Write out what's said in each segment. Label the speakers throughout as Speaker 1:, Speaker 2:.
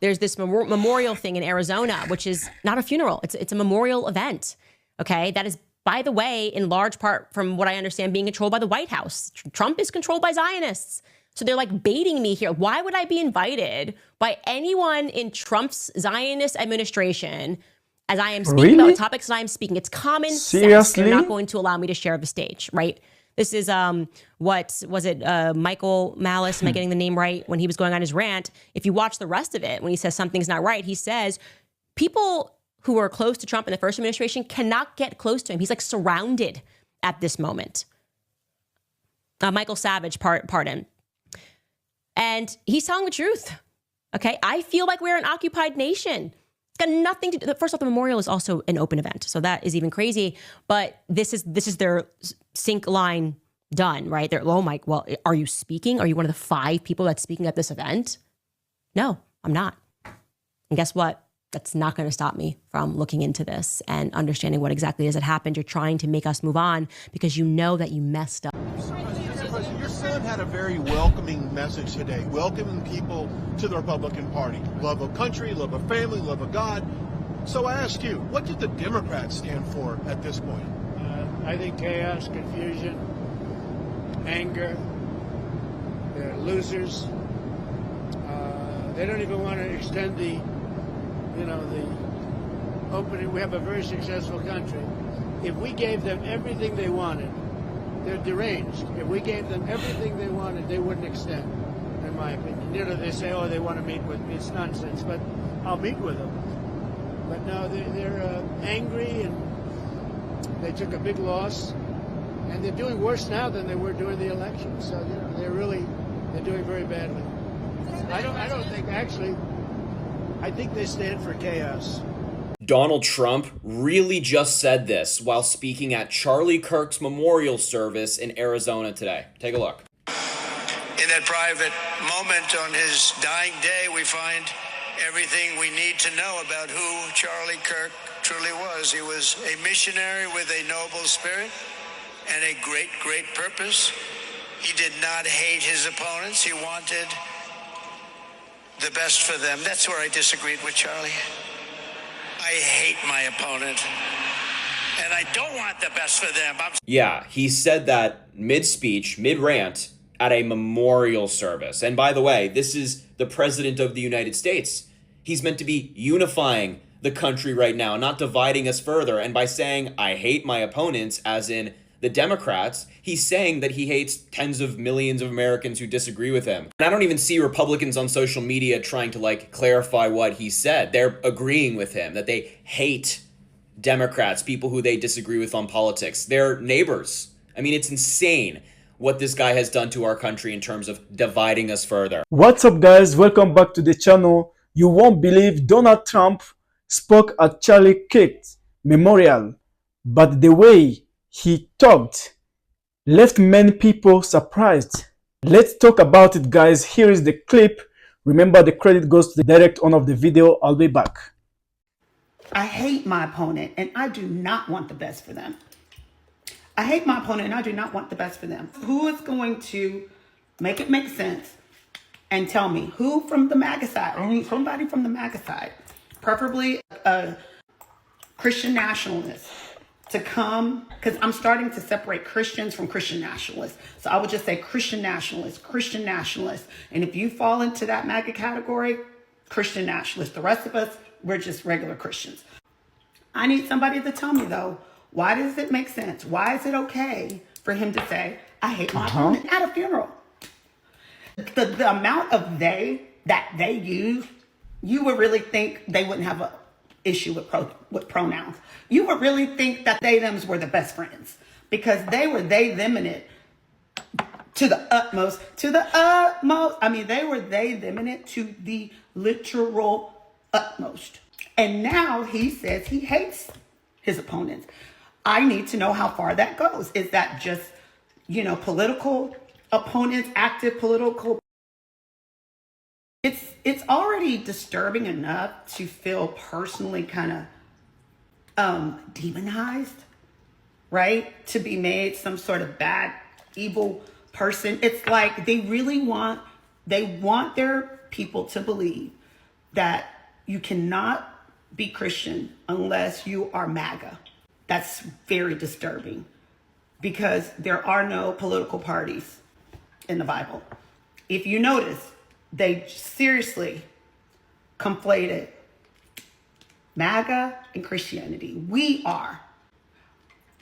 Speaker 1: there's this memorial thing in Arizona, which is not a funeral. It's a memorial event. Okay. That is, by the way, in large part, from what I understand, being controlled by the White House. Trump is controlled by Zionists. So they're like baiting me here. Why would I be invited by anyone in Trump's Zionist administration as I am speaking about topics that I am speaking? It's common sense. They're not going to allow me to share the stage, right? This is, what was it, Michael Malice, am I getting the name right? When he was going on his rant, if you watch the rest of it, when he says something's not right, he says people who are close to Trump in the first administration cannot get close to him. He's like surrounded at this moment. Michael Savage, pardon. And he's telling the truth. Okay. I feel like we're an occupied nation. It's got nothing to do. First off, the memorial is also an open event. So that is even crazy. But this is their sync line done, right? They're, oh my, well, are you speaking? Are you one of the 5 people that's speaking at this event? No, I'm not. And guess what? That's not going to stop me from looking into this and understanding what exactly is that happened. You're trying to make us move on because you know that you messed up.
Speaker 2: Your son had a very welcoming message today, welcoming people to the Republican Party. Love of country, love of family, love of God. So I ask you, what did the Democrats stand for at this point?
Speaker 3: I think chaos, confusion, anger, they're losers. They don't even want to extend the opening. We have a very successful country. If we gave them everything they wanted, they're deranged. If we gave them everything they wanted, they wouldn't extend, in my opinion. They say, oh, they want to meet with me. It's nonsense, but I'll meet with them. But no, they're angry, and they took a big loss, and they're doing worse now than they were during the election. So they're doing very badly. I don't think, actually, I think they stand for chaos.
Speaker 4: Donald Trump really just said this while speaking at Charlie Kirk's memorial service in Arizona today. Take a look.
Speaker 5: In that private moment on his dying day, we find everything we need to know about who Charlie Kirk truly was. He was a missionary with a noble spirit and a great, great purpose. He did not hate his opponents. He wanted the best for them. That's where I disagreed with Charlie. I hate my opponent, and I don't want the best for them.
Speaker 4: Yeah, he said that mid-speech, mid-rant, at a memorial service. And by the way, this is the President of the United States. He's meant to be unifying the country right now, not dividing us further. And by saying, I hate my opponents, as in the Democrats, he's saying that he hates tens of millions of Americans who disagree with him. And I don't even see Republicans on social media trying to clarify what he said. They're agreeing with him that they hate Democrats, people who they disagree with on politics. They're neighbors. I mean, it's insane what this guy has done to our country in terms of dividing us further.
Speaker 6: What's up, guys? Welcome back to the channel. You won't believe Donald Trump spoke at Charlie Kirk's memorial, but the way he talked left many people surprised. Let's talk about it, guys. Here is the clip. Remember, the credit goes to the direct owner of the video. I'll be back.
Speaker 7: I hate my opponent, and I do not want the best for them. I hate my opponent, and I do not want the best for them. Who is going to make it make sense and tell me who from the MAGA side, or somebody from the MAGA side, preferably a Christian nationalist, to come, because I'm starting to separate Christians from Christian nationalists. So I would just say Christian nationalists. And if you fall into that MAGA category, Christian nationalists. The rest of us, we're just regular Christians. I need somebody to tell me, though, why does it make sense? Why is it okay for him to say, I hate my opponent at a funeral? The amount of that they use, you would really think they wouldn't have a issue with pronouns. You would really think that they thems were the best friends, because they were they them in it to the utmost. I mean, they were they them in it to the literal utmost. And now he says he hates his opponents. I need to know how far that goes. Is that just, political opponents, active political? It's already disturbing enough to feel personally kind of demonized, right? To be made some sort of bad, evil person. It's like they want their people to believe that you cannot be Christian unless you are MAGA. That's very disturbing because there are no political parties in the Bible. If you notice, they seriously conflated MAGA and Christianity. We are.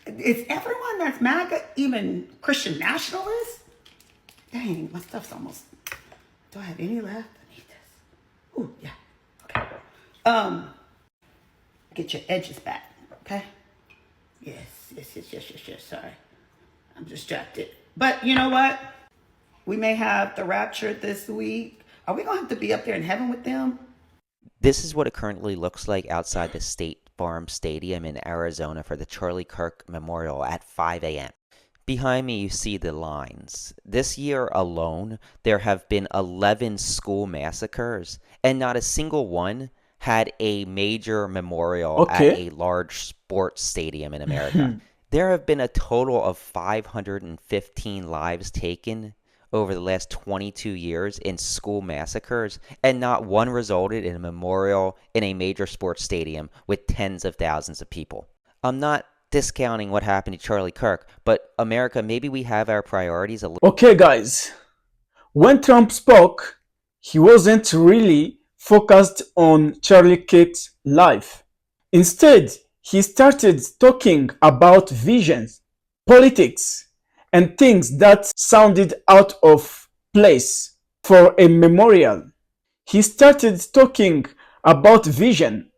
Speaker 7: Is everyone that's MAGA even Christian nationalists? Dang, my stuff's almost. Do I have any left? I need this. Ooh, yeah. Okay. Get your edges back. Okay. Yes. Sorry, I'm distracted. But you know what? We may have the rapture this week. Are we gonna have to be up there in heaven with them?
Speaker 8: This is what it currently looks like outside the State Farm Stadium in Arizona for the Charlie Kirk Memorial at 5 a.m. Behind me, you see the lines. This year alone, there have been 11 school massacres, and not a single one had a major memorial at a large sports stadium in America. There have been a total of 515 lives taken over the last 22 years in school massacres, and not one resulted in a memorial in a major sports stadium with tens of thousands of people. I'm not discounting what happened to Charlie Kirk, but America, maybe we have our priorities a little.
Speaker 6: Okay, guys. When Trump spoke, he wasn't really focused on Charlie Kirk's life. Instead, he started talking about visions, politics, and things that sounded out of place for a memorial. He started talking about vision,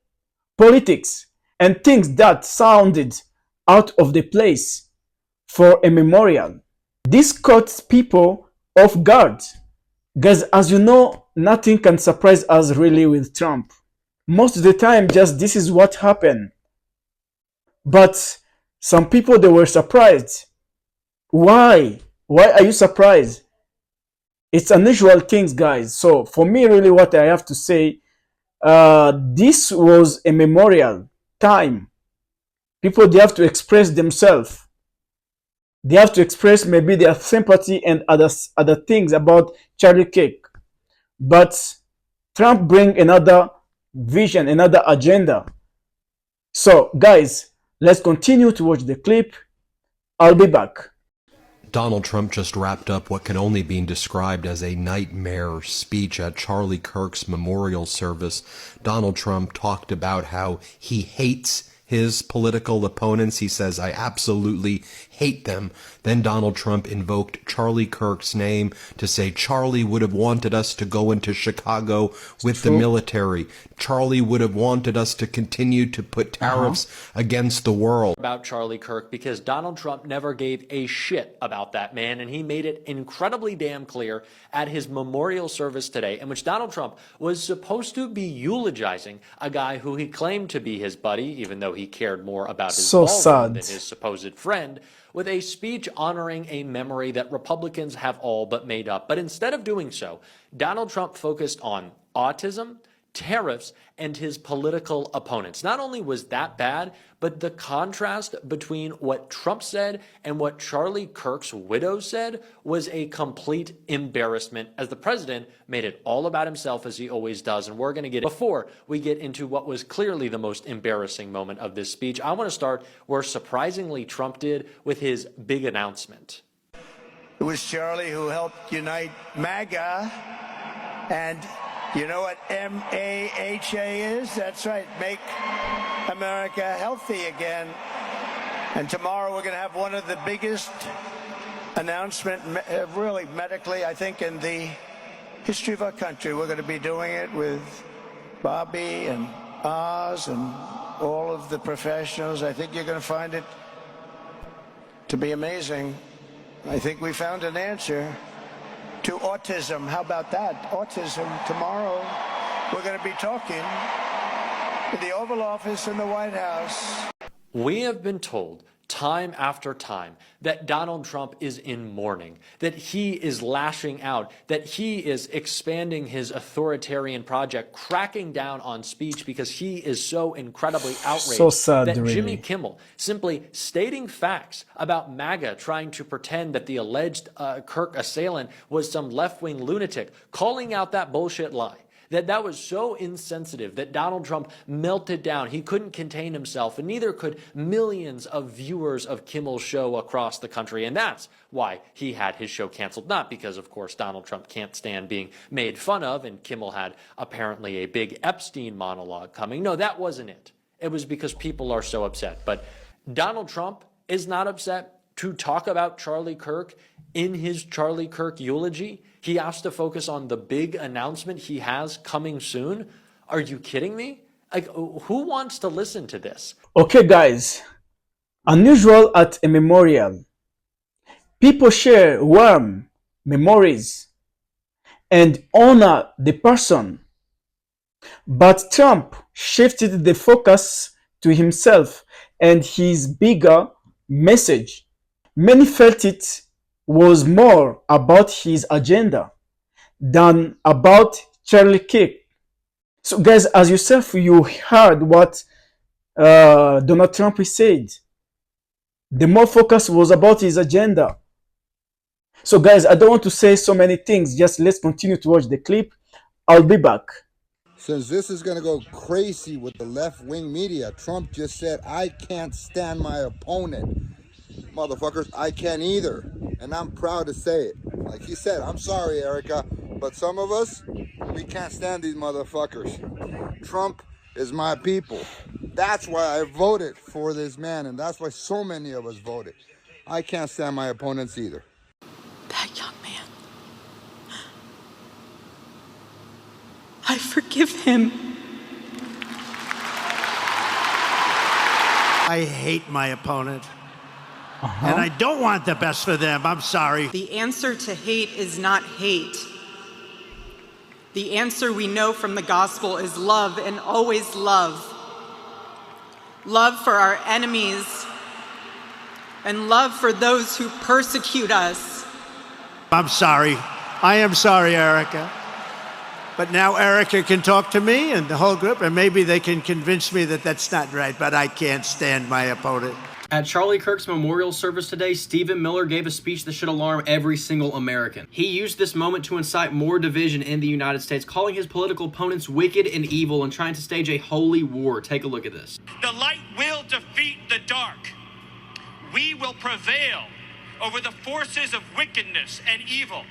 Speaker 6: politics, and things that sounded out of the place for a memorial. This caught people off guard. Guys, as you know, nothing can surprise us really with Trump. Most of the time, just this is what happened. But some people, they were surprised. Why? Why are you surprised? It's unusual things, guys. So for me, really what I have to say, this was a memorial time. People, they have to express themselves. They have to express maybe their sympathy and other things about Charlie Kirk. But Trump bring another vision, another agenda. So guys, let's continue to watch the clip. I'll be back.
Speaker 9: Donald Trump just wrapped up what can only be described as a nightmare speech at Charlie Kirk's memorial service. Donald Trump talked about how he hates his political opponents. He says, I absolutely hate them. Then Donald Trump invoked Charlie Kirk's name to say Charlie would have wanted us to go into Chicago with the military. Charlie would have wanted us to continue to put tariffs against the world.
Speaker 10: About Charlie Kirk, because Donald Trump never gave a shit about that man, and he made it incredibly damn clear at his memorial service today, in which Donald Trump was supposed to be eulogizing a guy who he claimed to be his buddy, even though he cared more about his ballroom than his supposed friend, with a speech honoring a memory that Republicans have all but made up. But instead of doing so, Donald Trump focused on autism, tariffs, and his political opponents. Not only was that bad, but the contrast between what Trump said and what Charlie Kirk's widow said was a complete embarrassment, as the president made it all about himself, as he always does. And we're going to get before we get into what was clearly the most embarrassing moment of this speech. I want to start where surprisingly Trump did with his big announcement.
Speaker 5: It was Charlie who helped unite MAGA, and you know what M-A-H-A is? That's right, make America healthy again. And tomorrow we're going to have one of the biggest announcements, really medically, I think, in the history of our country. We're going to be doing it with Bobby and Oz and all of the professionals. I think you're going to find it to be amazing. I think we found an answer to autism. How about that? Autism. Tomorrow, we're going to be talking in the Oval Office in the White House.
Speaker 10: We have been told time after time that Donald Trump is in mourning, that he is lashing out, that he is expanding his authoritarian project, cracking down on speech because he is so incredibly outraged.
Speaker 6: So sad,
Speaker 10: that
Speaker 6: really.
Speaker 10: Jimmy Kimmel simply stating facts about MAGA, trying to pretend that the alleged Kirk assailant was some left-wing lunatic, calling out that bullshit lie, That was so insensitive that Donald Trump melted down. He couldn't contain himself, and neither could millions of viewers of Kimmel's show across the country. And that's why he had his show canceled. Not because, of course, Donald Trump can't stand being made fun of, and Kimmel had apparently a big Epstein monologue coming. No, that wasn't it. It was because people are so upset. But Donald Trump is not upset to talk about Charlie Kirk in his Charlie Kirk eulogy. He has to focus on the big announcement he has coming soon. Are you kidding me? Like, who wants to listen to this?
Speaker 6: Okay, guys. Unusual at a memorial. People share warm memories and honor the person. But Trump shifted the focus to himself and his bigger message. Many felt it was more about his agenda than about Charlie Kirk. So guys, as yourself, you heard what Donald Trump said. The more focus was about his agenda. So guys, I don't want to say so many things. Just let's continue to watch the clip. I'll be back.
Speaker 11: Since this is going to go crazy with the left-wing media, Trump just said, I can't stand my opponent. Motherfuckers, I can't either. And I'm proud to say it. Like he said, I'm sorry, Erica, but some of us, we can't stand these motherfuckers. Trump is my people. That's why I voted for this man, and that's why so many of us voted. I can't stand my opponents either.
Speaker 7: That young man, I forgive him.
Speaker 3: I hate my opponent. And I don't want the best for them. I'm sorry.
Speaker 7: The answer to hate is not hate. The answer we know from the gospel is love, and always love. Love for our enemies and love for those who persecute us.
Speaker 3: I'm sorry. I am sorry, Erica. But now Erica can talk to me and the whole group, and maybe they can convince me that that's not right, but I can't stand my opponent.
Speaker 12: At Charlie Kirk's memorial service today, Stephen Miller gave a speech that should alarm every single American. He used this moment to incite more division in the United States, calling his political opponents wicked and evil and trying to stage a holy war. Take a look at this.
Speaker 13: The light will defeat the dark. We will prevail over the forces of wickedness and evil.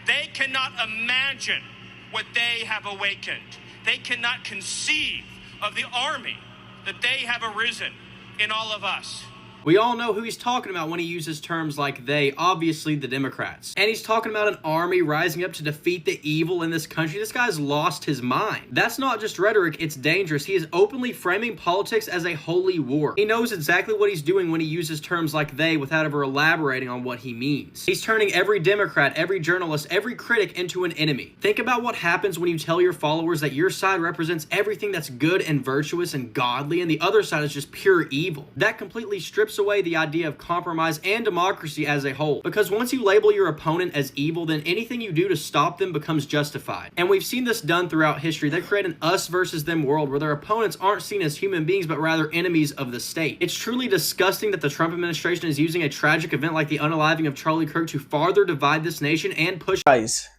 Speaker 13: They cannot imagine what they have awakened. They cannot conceive of the army that they have arisen in all of us.
Speaker 12: We all know who he's talking about when he uses terms like they, obviously the Democrats. And he's talking about an army rising up to defeat the evil in this country. This guy's lost his mind. That's not just rhetoric, it's dangerous. He is openly framing politics as a holy war. He knows exactly what he's doing when he uses terms like they without ever elaborating on what he means. He's turning every Democrat, every journalist, every critic into an enemy. Think about what happens when you tell your followers that your side represents everything that's good and virtuous and godly and the other side is just pure evil. That completely strips away the idea of compromise and democracy as a whole, because once you label your opponent as evil, then anything you do to stop them becomes justified. And we've seen this done throughout history. They create an us versus them world where their opponents aren't seen as human beings but rather enemies of the state. It's truly disgusting that the Trump administration is using a tragic event like the unaliving of Charlie Kirk to farther divide this nation and push.
Speaker 6: Guys,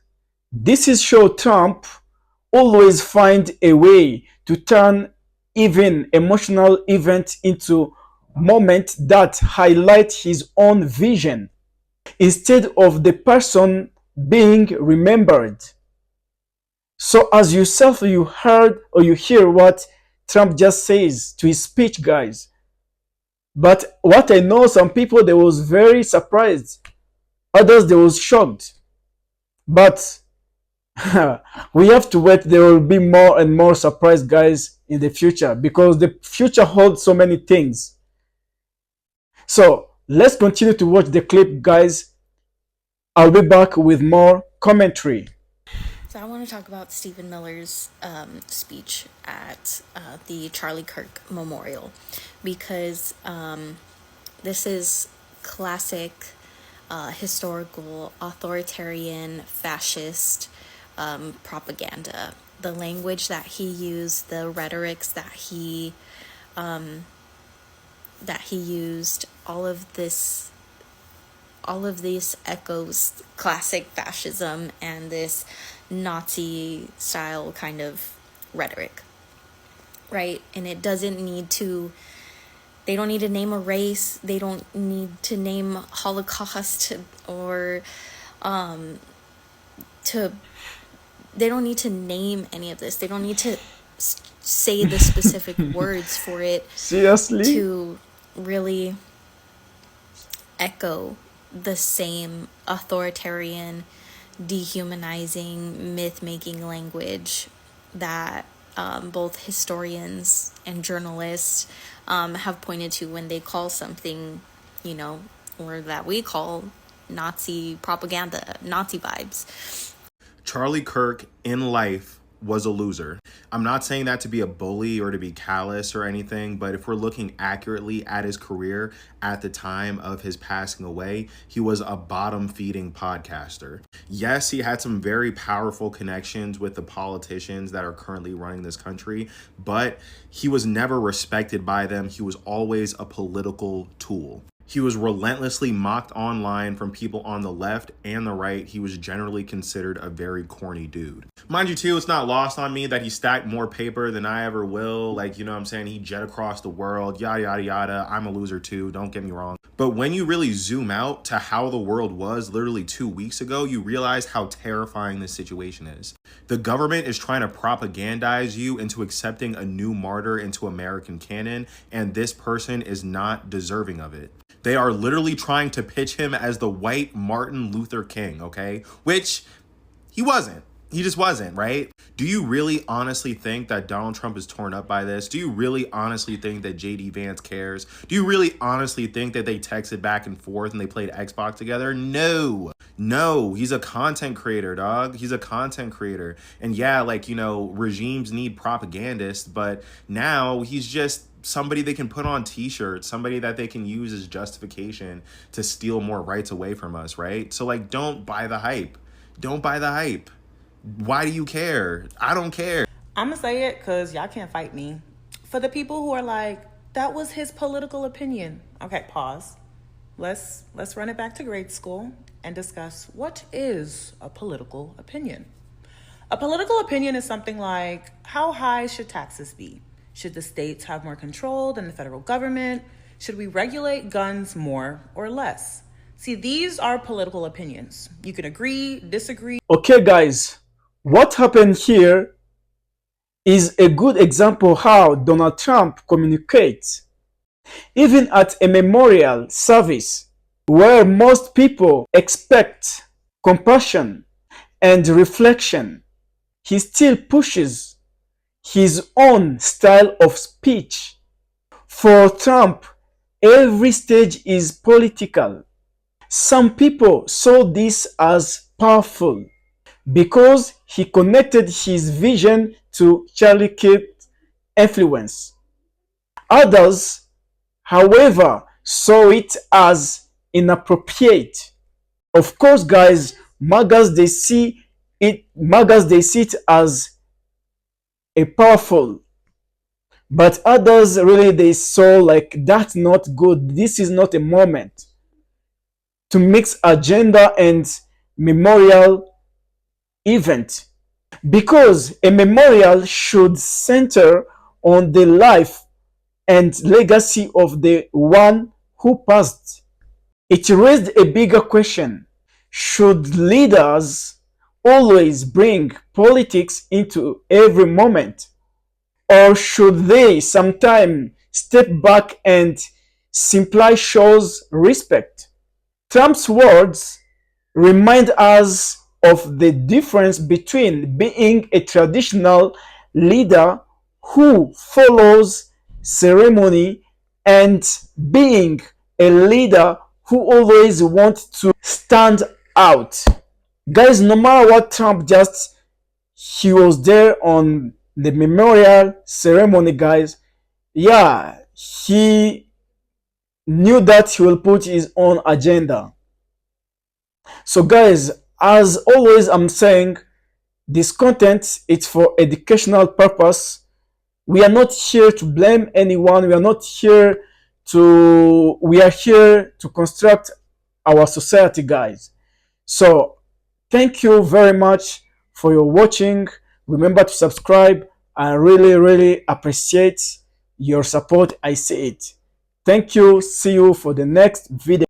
Speaker 6: this is show Trump always find a way to turn even emotional event into moment that highlight his own vision instead of the person being remembered. So as yourself, you heard or you hear what Trump just says to his speech, guys. But what I know, some people, they was very surprised. Others, they was shocked. But we have to wait. There will be more and more surprise, guys, in the future, because the future holds so many things. So let's continue to watch the clip, guys. I'll be back with more commentary.
Speaker 14: So I want to talk about Stephen Miller's speech at the Charlie Kirk Memorial, because this is classic historical authoritarian fascist propaganda. The language that he used, the rhetorics that he used, all of these echoes classic fascism and this Nazi style kind of rhetoric, right? And it doesn't need to, they don't need to name a race, they don't need to name Holocaust or they don't need to name any of this. They don't need to say the specific words for it
Speaker 6: Seriously?
Speaker 14: to really echo the same authoritarian, dehumanizing, myth-making language that both historians and journalists have pointed to when they call something, you know, or that we call Nazi propaganda, Nazi vibes.
Speaker 15: Charlie Kirk in life was a loser. I'm not saying that to be a bully or to be callous or anything, but if we're looking accurately at his career at the time of his passing away, he was a bottom-feeding podcaster. Yes, he had some very powerful connections with the politicians that are currently running this country, but he was never respected by them. He was always a political tool. He was relentlessly mocked online from people on the left and the right. He was generally considered a very corny dude. Mind you, too, it's not lost on me that he stacked more paper than I ever will. Like, you know what I'm saying? He jet across the world, yada, yada, yada. I'm a loser, too. Don't get me wrong. But when you really zoom out to how the world was literally 2 weeks ago, you realize how terrifying this situation is. The government is trying to propagandize you into accepting a new martyr into American canon, and this person is not deserving of it. They are literally trying to pitch him as the white Martin Luther King, okay? Which he wasn't. He just wasn't, right? Do you really honestly think that Donald Trump is torn up by this? Do you really honestly think that JD Vance cares? Do you really honestly think that they texted back and forth and they played Xbox together? No. No, he's a content creator, dog. He's a content creator. And yeah, like, you know, regimes need propagandists, but now he's just somebody they can put on t-shirts, somebody that they can use as justification to steal more rights away from us, right? So, like, don't buy the hype. Don't buy the hype. Why do you care? I don't care.
Speaker 16: I'm gonna say it because y'all can't fight me. For the people who are like, that was his political opinion. Okay, pause. Let's run it back to grade school and discuss what is a political opinion. A political opinion is something like, how high should taxes be? Should the states have more control than the federal government? Should we regulate guns more or less? See, these are political opinions. You can agree, disagree.
Speaker 6: Okay, guys, what happened here is a good example how Donald Trump communicates. Even at a memorial service where most people expect compassion and reflection, he still pushes his own style of speech. For Trump, every stage is political. Some people saw this as powerful because he connected his vision to Charlie Kirk's influence. Others, however, saw it as inappropriate. Of course, guys, MAGAs they see it as a powerful, but others really they saw like that's not good. This is not a moment to mix agenda and memorial event, because a memorial should center on the life and legacy of the one who passed. It raised a bigger question: should leaders always bring politics into every moment, or should they sometimes step back and simply shows respect? Trump's words remind us of the difference between being a traditional leader who follows ceremony and being a leader who always wants to stand out. Guys, no matter what Trump he was there on the memorial ceremony, guys. Yeah, he knew that he will put his own agenda. So guys, as always, I'm saying this content is for educational purpose. We are not here to blame anyone. We are here to construct our society, guys. So thank you very much for your watching. Remember to subscribe. I really appreciate your support. I see it. Thank you. See you for the next video.